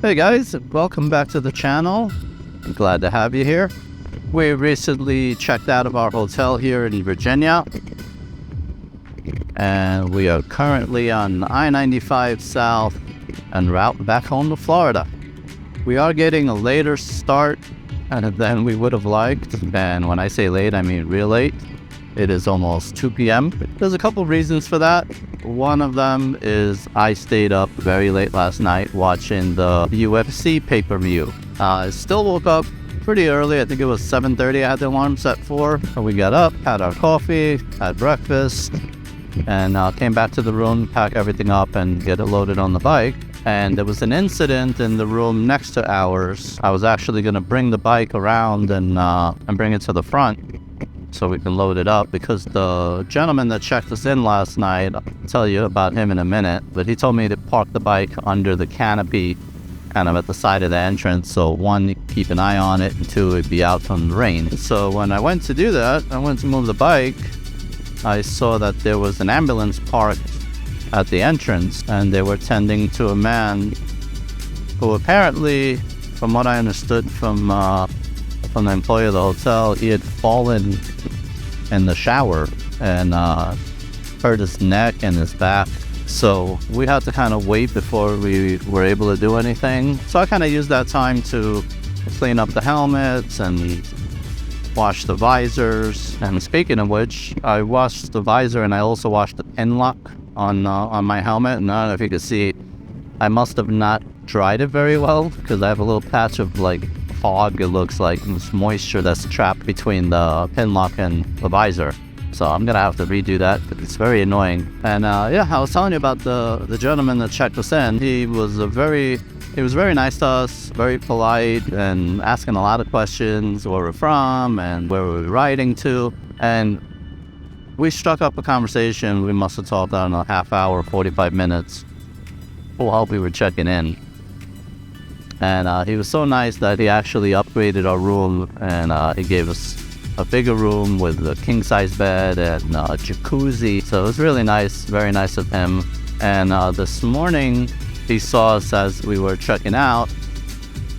Hey guys, welcome back to the channel. I'm glad to have you here. We recently checked out of our hotel here in Virginia, and we are currently on I-95 South en route back home to Florida. We are getting a later start than we would have liked, and when I say late, I mean real late. It is almost 2 p.m. There's a couple reasons for that. One of them is I stayed up very late last night watching the UFC pay-per-view. I still woke up pretty early. I think it was 7:30. I had the alarm set for. And we got up, had our coffee, had breakfast, and came back to the room, pack everything up, and get it loaded on the bike. And there was an incident in the room next to ours. I was actually going to bring the bike around and bring it to the front so we can load it up, because the gentleman that checked us in last night, I'll tell you about him in a minute, but he told me to park the bike under the canopy kind of at the side of the entrance, so one, keep an eye on it, and two, it'd be out from the rain. So when I went to do that, I went to move the bike, I saw that there was an ambulance parked at the entrance, and they were tending to a man who apparently, from what I understood from the employee of the hotel, he had fallen in the shower and hurt his neck and his back. So we had to kind of wait before we were able to do anything. So I kind of used that time to clean up the helmets and wash the visors. And speaking of which, I washed the visor and I also washed the pin lock on my helmet. And I don't know if you can see, I must have not dried it very well, because I have a little patch of fog, it looks like. It's moisture that's trapped between the pin lock and the visor. So I'm gonna have to redo that, but it's very annoying. And yeah, I was telling you about the gentleman that checked us in. He was very nice to us, very polite, and asking a lot of questions, where we're from and where we're riding to. And we struck up a conversation. We must have talked, I don't know, half hour, 45 minutes while we were checking in. And he was so nice that he actually upgraded our room, and he gave us a bigger room with a king-size bed and a jacuzzi. So it was really nice, very nice of him. And this morning, he saw us as we were checking out,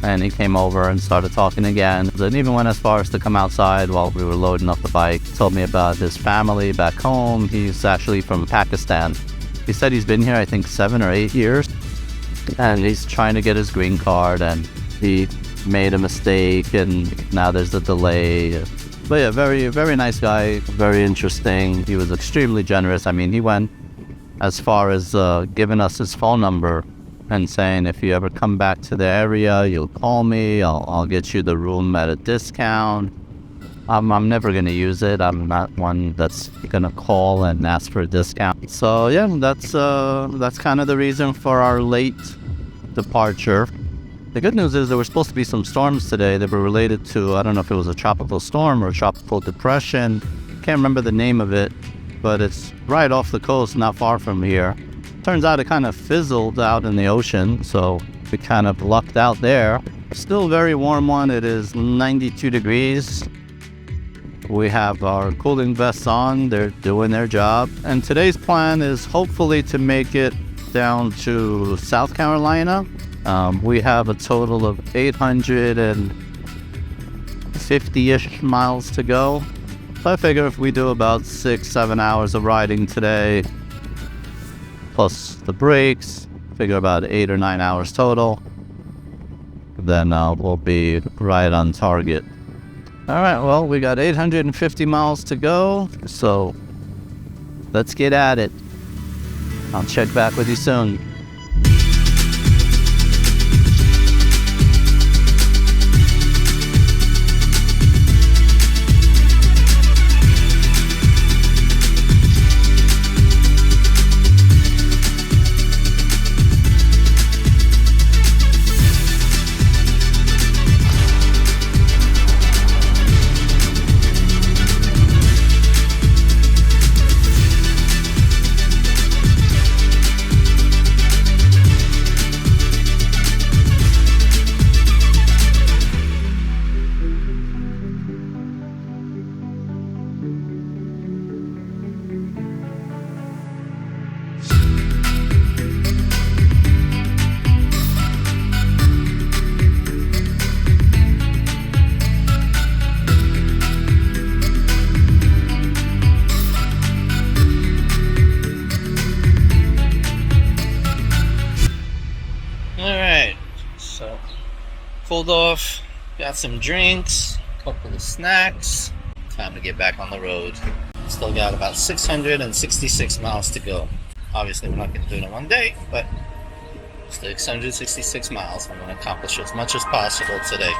and he came over and started talking again. And even went as far as to come outside while we were loading up the bike. Told me about his family back home. He's actually from Pakistan. He said he's been here, I think, 7 or 8 years. And he's trying to get his green card, and he made a mistake, and now there's a delay. But yeah, very, very nice guy, very interesting. He was extremely generous. I mean, he went as far as giving us his phone number and saying, if you ever come back to the area, you'll call me. I'll get you the room at a discount. I'm never going to use it. I'm not one that's going to call and ask for a discount. So yeah, that's kind of the reason for our late departure. The good news is there were supposed to be some storms today that were related to, I don't know if it was a tropical storm or a tropical depression. Can't remember the name of it, but it's right off the coast, not far from here. Turns out it kind of fizzled out in the ocean, so we kind of lucked out there. Still very warm one. It is 92 degrees. We have our cooling vests on. They're doing their job. And today's plan is hopefully to make it down to South Carolina. We have a total of 850-ish miles to go. So I figure if we do about 6-7 hours of riding today, plus the breaks, figure about 8 or 9 hours total, then we'll be right on target. All right, well, we got 850 miles to go, so let's get at it. I'll check back with you soon. Cooled off, got some drinks, a couple of snacks. Time to get back on the road. Still got about 666 miles to go. Obviously, we're not going to do it in one day, but still 666 miles. I'm going to accomplish as much as possible today.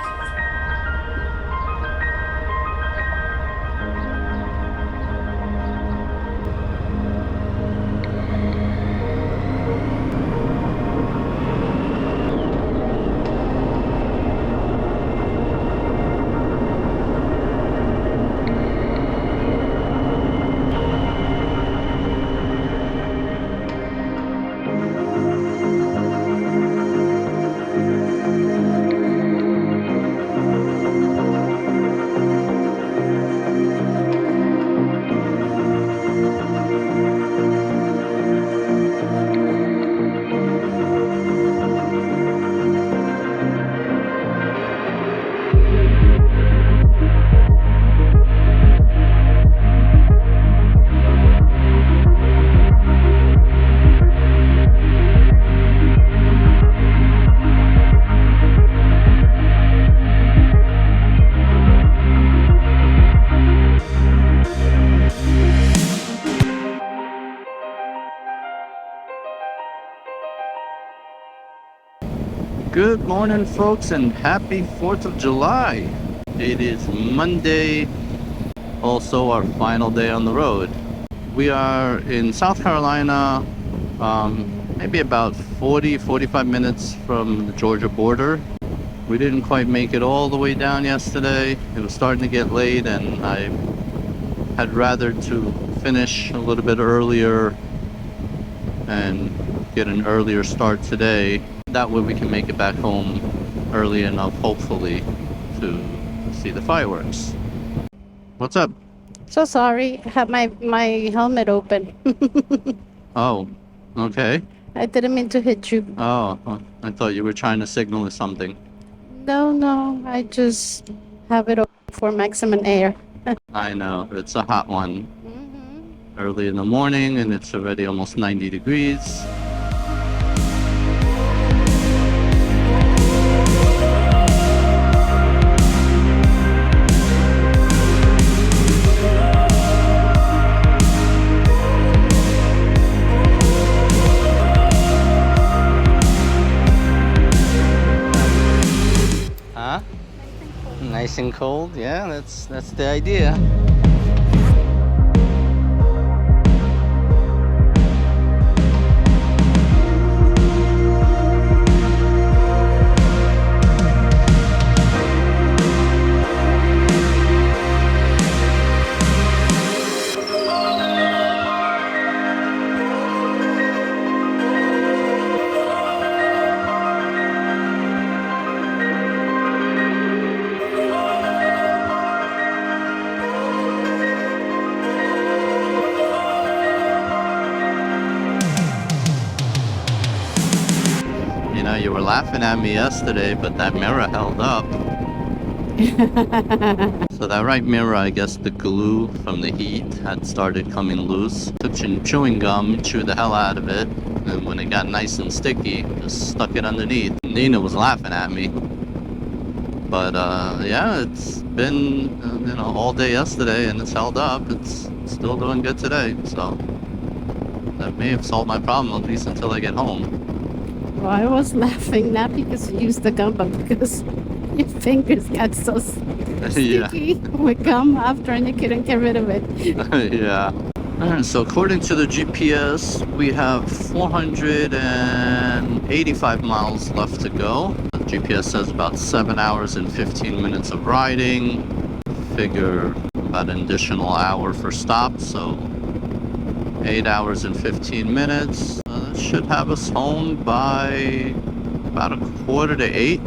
Good morning, folks, and happy 4th of July. It is Monday, also our final day on the road. We are in South Carolina, maybe about 45 minutes from the Georgia border. We didn't quite make it all the way down yesterday. It was starting to get late, and I had rather to finish a little bit earlier and get an earlier start today. That way we can make it back home early enough, hopefully, to see the fireworks. What's up? So sorry, I had my helmet open. Oh, okay. I didn't mean to hit you. Oh, I thought you were trying to signal us something. No, I just have it open for maximum air. I know, it's a hot one. Early in the morning, and it's already almost 90 degrees. Huh? Nice and cold? Yeah, that's the idea. You were laughing at me yesterday, but that mirror held up. So that right mirror, I guess the glue from the heat had started coming loose. Took some chewing gum, chewed the hell out of it, and when it got nice and sticky, just stuck it underneath. Nina was laughing at me. But yeah, it's been all day yesterday, and it's held up. It's still doing good today, so that may have solved my problem, at least until I get home. Well, I was laughing not because you used the gum, but because your fingers got so sticky with gum after and you couldn't get rid of it. Yeah. Alright, so according to the GPS, we have 485 miles left to go. The GPS says about 7 hours and 15 minutes of riding. Figure about an additional hour for stops, so 8 hours and 15 minutes. That should have us home by about 7:45.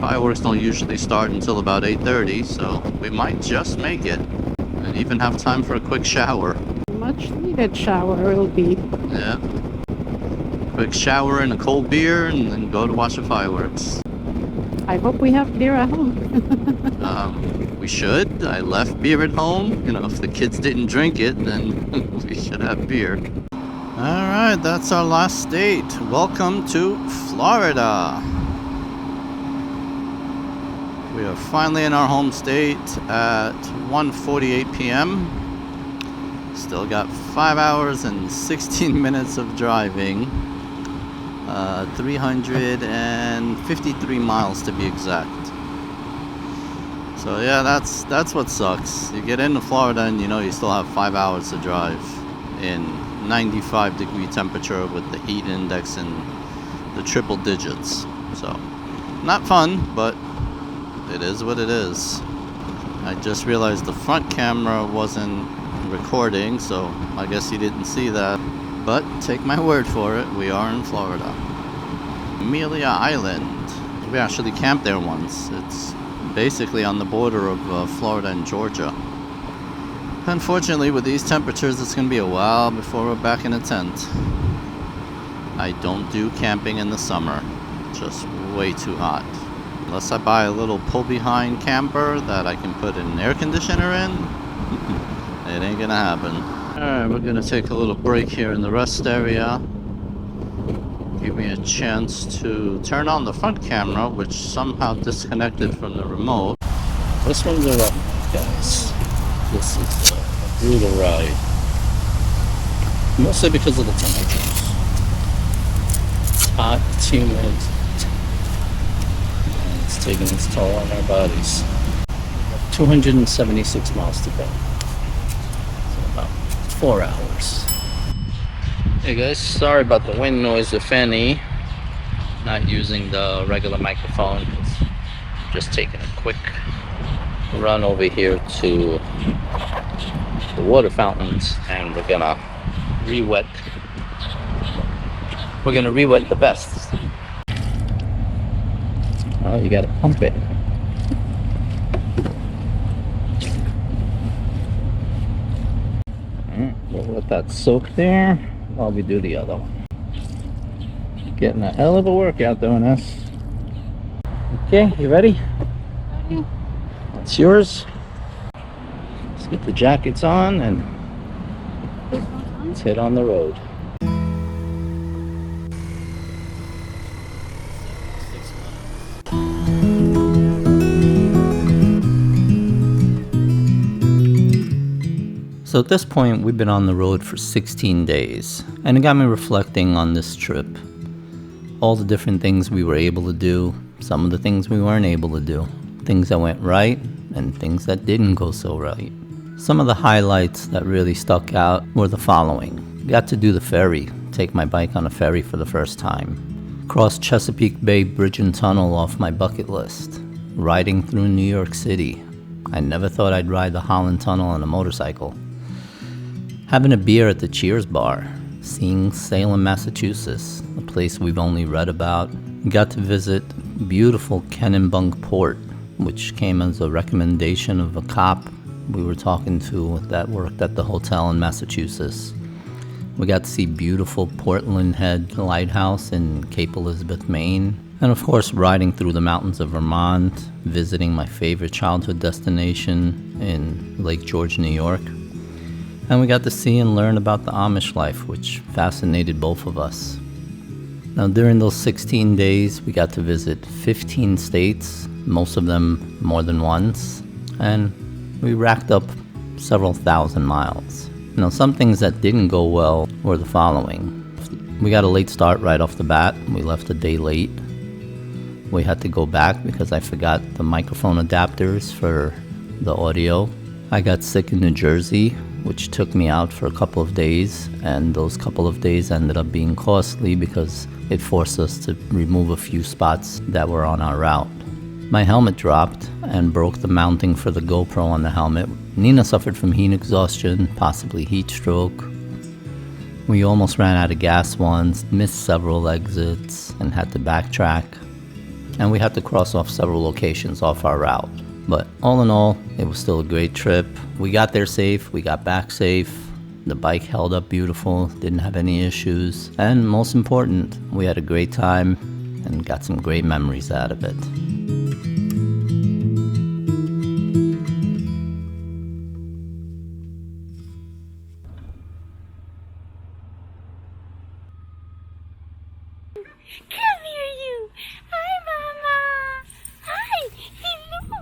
Fireworks don't usually start until about 8:30, so we might just make it and even have time for a quick shower. Much needed shower will be. Yeah. Quick shower and a cold beer, and then go to watch the fireworks. I hope we have beer at home. We should. I left beer at home. If the kids didn't drink it, then we should have beer. Alright, that's our last state. Welcome to Florida. We are finally in our home state at 1:48 p.m. Still got 5 hours and 16 minutes of driving. 353 miles to be exact. So yeah, that's what sucks. You get into Florida and you know you still have 5 hours to drive in 95-degree temperature with the heat index in the triple digits. So not fun, but it is what it is. I just realized the front camera wasn't recording, so I guess you didn't see that. But take my word for it, we are in Florida. Amelia Island. We actually camped there once. It's basically on the border of Florida and Georgia. Unfortunately, with these temperatures, it's going to be a while before we're back in a tent. I don't do camping in the summer. Just way too hot. Unless I buy a little pull-behind camper that I can put an air conditioner in, it ain't gonna happen. Alright, we're gonna take a little break here in the rest area. Give me a chance to turn on the front camera, which somehow disconnected from the remote. This one's a rough, guys. This is a brutal ride. Mostly because of the temperatures. It's hot, it's humid. It's taking its toll on our bodies. 276 miles to go. So about 4 hours. Hey guys, sorry about the wind noise if any. Not using the regular microphone. Just taking a quick run over here to the water fountains and we're gonna re-wet the vests. Oh, you gotta pump it. We'll let that soak there while we do the other one. Getting a hell of a workout doing this. Okay, you ready? Ready. It's yours. Let's get the jackets on and let's head on the road. So at this point, we've been on the road for 16 days, and it got me reflecting on this trip. All the different things we were able to do, some of the things we weren't able to do, things that went right, and things that didn't go so right. Some of the highlights that really stuck out were the following. Got to do the ferry, take my bike on a ferry for the first time. Crossed Chesapeake Bay Bridge and Tunnel off my bucket list. Riding through New York City. I never thought I'd ride the Holland Tunnel on a motorcycle. Having a beer at the Cheers bar, seeing Salem, Massachusetts, a place we've only read about. Got to visit beautiful Kennebunk Port, which came as a recommendation of a cop we were talking to that worked at the hotel in Massachusetts. We got to see beautiful Portland Head Lighthouse in Cape Elizabeth, Maine. And of course, riding through the mountains of Vermont, visiting my favorite childhood destination in Lake George, New York. And we got to see and learn about the Amish life, which fascinated both of us. Now, during those 16 days, we got to visit 15 states, most of them more than once, and we racked up several thousand miles. Now, some things that didn't go well were the following. We got a late start right off the bat. We left a day late. We had to go back because I forgot the microphone adapters for the audio. I got sick in New Jersey, which took me out for a couple of days, and those couple of days ended up being costly because it forced us to remove a few spots that were on our route. My helmet dropped and broke the mounting for the GoPro on the helmet. Nina suffered from heat exhaustion, possibly heat stroke. We almost ran out of gas once, missed several exits, and had to backtrack. And we had to cross off several locations off our route. But all in all, it was still a great trip. We got there safe, we got back safe. The bike held up beautiful, didn't have any issues. And most important, we had a great time and got some great memories out of it. Come here, you. Hi, Mama. Hi. Hello.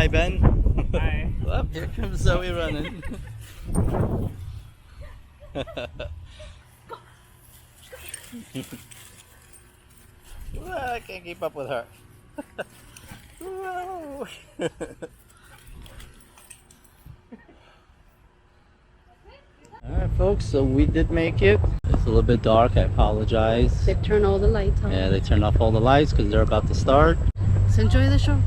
hi, Ben. Hi. Oh, here comes Zoe running. I can't keep up with her. Whoa. Alright folks, so we did make it. It's a little bit dark, I apologize. They turn all the lights on. Yeah, they turned off all the lights because they're about to start. So enjoy the show.